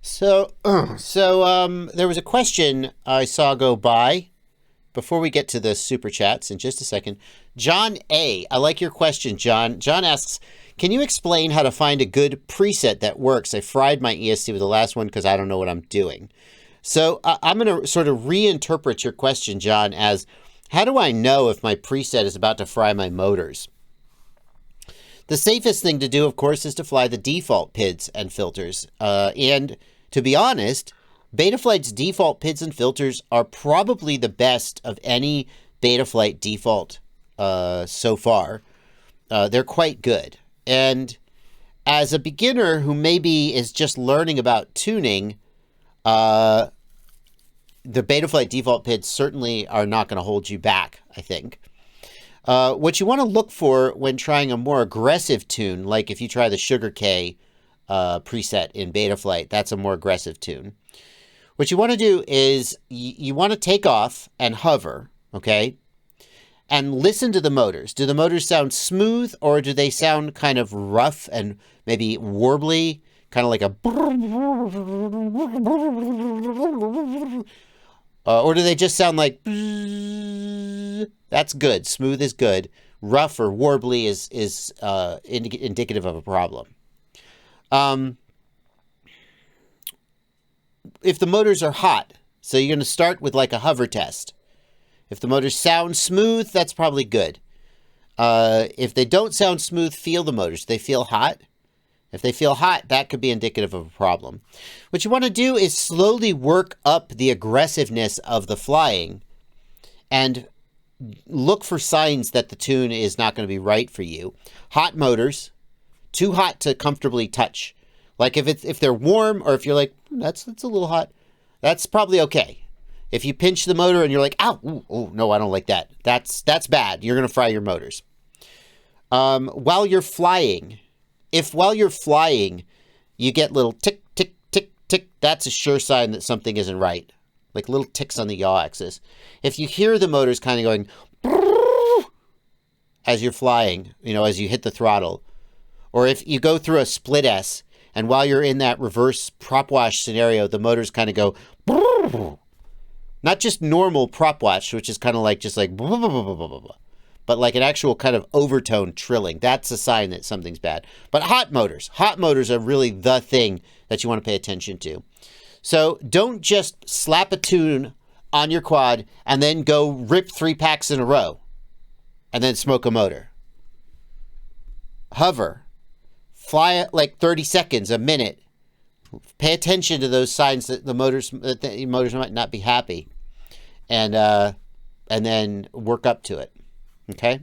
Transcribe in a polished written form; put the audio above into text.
There was a question I saw go by before we get to the super chats in just a second. John A. I like your question, John. John asks, can you explain how to find a good preset that works? I fried my ESC with the last one because I don't know what I'm doing. So I'm going to sort of reinterpret your question, John, as how do I know if my preset is about to fry my motors? The safest thing to do, of course, is to fly the default PIDs and filters. And to be honest, Betaflight's default PIDs and filters are probably the best of any Betaflight default so far. They're quite good. And as a beginner who maybe is just learning about tuning, the Betaflight default PIDs certainly are not going to hold you back, I think. What you want to look for when trying a more aggressive tune, like if you try the Sugar K preset in Betaflight, that's a more aggressive tune. What you want to do is you want to take off and hover, okay? And listen to the motors. Do the motors sound smooth or do they sound kind of rough and maybe warbly? Kind of like a... or do they just sound like... That's good. Smooth is good. Rough or warbly is indicative of a problem. If the motors are hot, so you're going to start with like a hover test. If the motors sound smooth, that's probably good. If they don't sound smooth, feel the motors. They feel hot. If they feel hot, that could be indicative of a problem. What you want to do is slowly work up the aggressiveness of the flying and look for signs that the tune is not going to be right for you. Hot motors, too hot to comfortably touch. Like if they're warm or if you're like, that's a little hot, that's probably okay. If you pinch the motor and you're like, ow, ooh, no, I don't like that. That's bad. You're going to fry your motors. While you're flying, if while you're flying, you get little tick, tick, tick, tick, that's a sure sign that something isn't right. Like little ticks on the yaw axis. If you hear the motors kind of going as you're flying, as you hit the throttle, or if you go through a split S and while you're in that reverse prop wash scenario, the motors kind of go not just normal prop wash, which is kind of like just like but like an actual kind of overtone trilling. That's a sign that something's bad. But hot motors are really the thing that you want to pay attention to. So don't just slap a tune on your quad and then go rip 3 packs in a row and then smoke a motor. Hover. Fly it like 30 seconds, a minute. Pay attention to those signs that the motors might not be happy. And then work up to it. Okay?